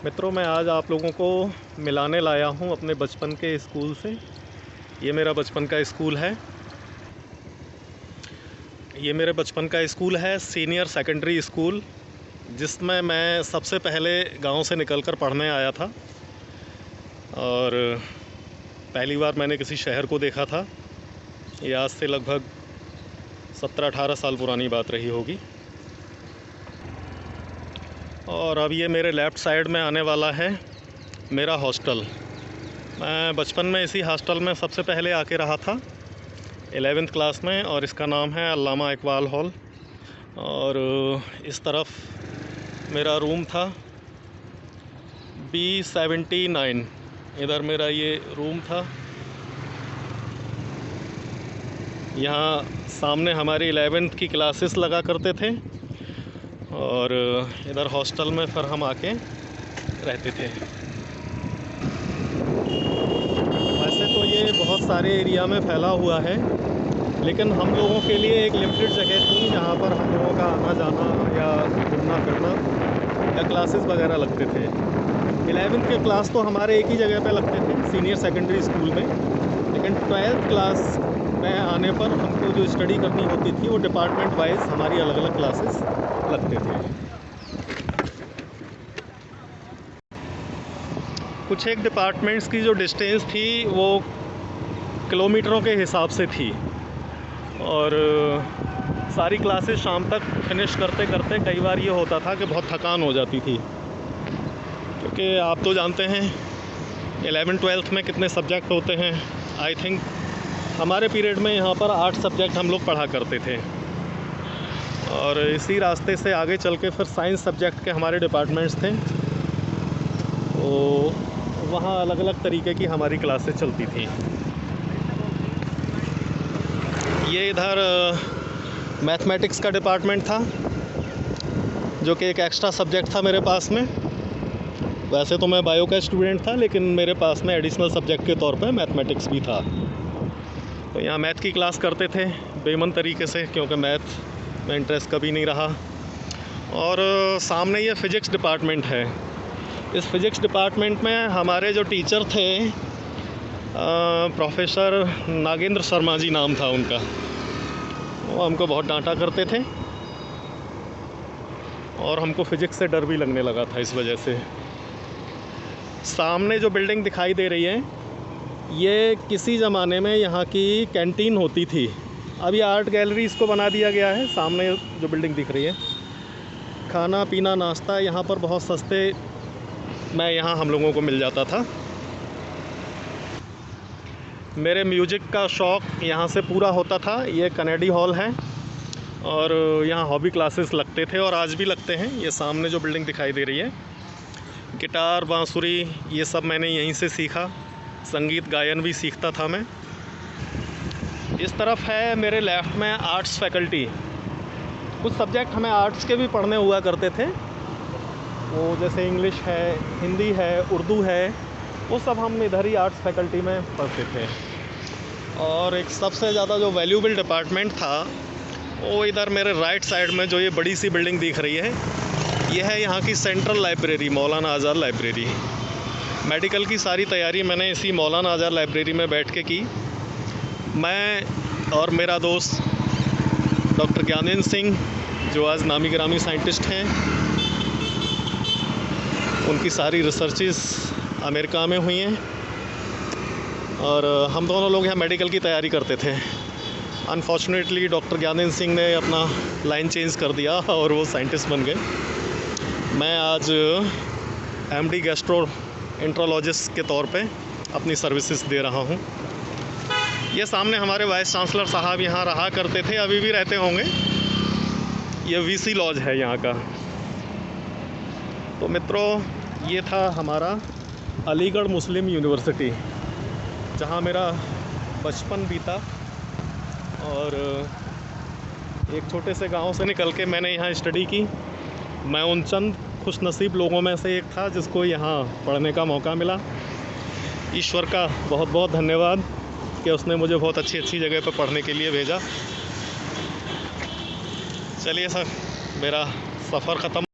मित्रों, मैं आज आप लोगों को मिलाने लाया हूं अपने बचपन के स्कूल से। ये मेरा बचपन का स्कूल है। ये मेरे बचपन का स्कूल है, सीनियर सेकेंडरी स्कूल, जिसमें मैं सबसे पहले गांव से निकलकर पढ़ने आया था। और पहली बार मैंने किसी शहर को देखा था। ये आज से लगभग 17-18 साल पुरानी बात रही होगी। और अब ये मेरे लेफ़्ट साइड में आने वाला है मेरा हॉस्टल। मैं बचपन में इसी हॉस्टल में सबसे पहले आके रहा था 11वीं क्लास में, और इसका नाम है अल्लामा इकबाल हॉल। और इस तरफ मेरा रूम था B79। इधर मेरा ये रूम था। यहाँ सामने हमारी 11वीं की क्लासेस लगा करते थे, और इधर हॉस्टल में फिर हम आके रहते थे। वैसे तो ये बहुत सारे एरिया में फैला हुआ है, लेकिन हम लोगों के लिए एक लिमिटेड जगह थी जहाँ पर हम लोगों का आना जाना या घूमना फिरना या क्लासेस वगैरह लगते थे। 11वीं के क्लास तो हमारे एक ही जगह पे लगते थे, सीनियर सेकेंडरी स्कूल में। लेकिन 12th क्लास में आने पर हमको जो स्टडी करनी होती थी वो डिपार्टमेंट वाइज हमारी अलग अलग क्लासेस लगते थे। कुछ एक डिपार्टमेंट्स की जो डिस्टेंस थी वो किलोमीटरों के हिसाब से थी, और सारी क्लासेस शाम तक फिनिश करते करते कई बार ये होता था कि बहुत थकान हो जाती थी, क्योंकि आप तो जानते हैं 11th-12th में कितने सब्जेक्ट होते हैं। आई थिंक हमारे पीरियड में यहाँ पर 8 सब्जेक्ट हम लोग पढ़ा करते थे, और इसी रास्ते से आगे चल के फिर साइंस सब्जेक्ट के हमारे डिपार्टमेंट्स थे। तो वहाँ अलग अलग तरीके की हमारी क्लासेस चलती थी। ये इधर मैथमेटिक्स का डिपार्टमेंट था, जो कि एक एक्स्ट्रा सब्जेक्ट था मेरे पास में। वैसे तो मैं बायो का स्टूडेंट था, लेकिन मेरे पास में एडिशनल सब्जेक्ट के तौर पे मैथमेटिक्स भी था। तो यहाँ मैथ की क्लास करते थे बेमन तरीके से, क्योंकि मैथ में इंटरेस्ट कभी नहीं रहा। और सामने ये फ़िज़िक्स डिपार्टमेंट है। इस फ़िज़िक्स डिपार्टमेंट में हमारे जो टीचर थे, प्रोफेसर नागेंद्र शर्मा जी नाम था उनका। वो हमको बहुत डांटा करते थे, और हमको फ़िज़िक्स से डर भी लगने लगा था इस वजह से। सामने जो बिल्डिंग दिखाई दे रही है, ये किसी ज़माने में यहाँ की कैंटीन होती थी। अभी आर्ट गैलरी इसको बना दिया गया है। सामने जो बिल्डिंग दिख रही है, खाना पीना नाश्ता यहाँ पर बहुत सस्ते में यहाँ हम लोगों को मिल जाता था। मेरे म्यूज़िक का शौक़ यहाँ से पूरा होता था। ये कनेडी हॉल है, और यहाँ हॉबी क्लासेस लगते थे, और आज भी लगते हैं। ये सामने जो बिल्डिंग दिखाई दे रही है, गिटार बांसुरी ये सब मैंने यहीं से सीखा। संगीत गायन भी सीखता था मैं। इस तरफ है मेरे लेफ़्ट में आर्ट्स फैकल्टी। कुछ सब्जेक्ट हमें आर्ट्स के भी पढ़ने हुआ करते थे, वो जैसे इंग्लिश है, हिंदी है, उर्दू है, वो सब हम इधर ही आर्ट्स फैकल्टी में पढ़ते थे। और एक सबसे ज़्यादा जो वैल्यूबल डिपार्टमेंट था, वो इधर मेरे राइट साइड में जो ये बड़ी सी बिल्डिंग दिख रही है, ये है यहाँ की सेंट्रल लाइब्रेरी, मौलाना आज़ाद लाइब्रेरी। मेडिकल की सारी तैयारी मैंने इसी मौलाना आज़ाद लाइब्रेरी में बैठ के की। मैं और मेरा दोस्त डॉक्टर ज्ञानेंद्र सिंह, जो आज नामी गिरामी साइंटिस्ट हैं, उनकी सारी रिसर्चेस अमेरिका में हुई हैं, और हम दोनों लोग यहाँ मेडिकल की तैयारी करते थे। अनफॉर्चुनेटली डॉक्टर ज्ञानेंद्र सिंह ने अपना लाइन चेंज कर दिया और वो साइंटिस्ट बन गए। मैं आज MD गैस्ट्रोएंटरोलॉजिस्ट के तौर पे अपनी सर्विसेज दे रहा हूँ। ये सामने हमारे वाइस चांसलर साहब यहाँ रहा करते थे, अभी भी रहते होंगे। ये VC लॉज है यहाँ का। तो मित्रों, ये था हमारा अलीगढ़ मुस्लिम यूनिवर्सिटी, जहाँ मेरा बचपन बीता। और एक छोटे से गांव से निकल के मैंने यहाँ स्टडी की। मैं उन चंद खुशनसीब लोगों में से एक था जिसको यहाँ पढ़ने का मौका मिला। ईश्वर का बहुत बहुत धन्यवाद कि उसने मुझे बहुत अच्छी अच्छी जगह पर पढ़ने के लिए भेजा। चलिए सर, मेरा सफ़र ख़त्म।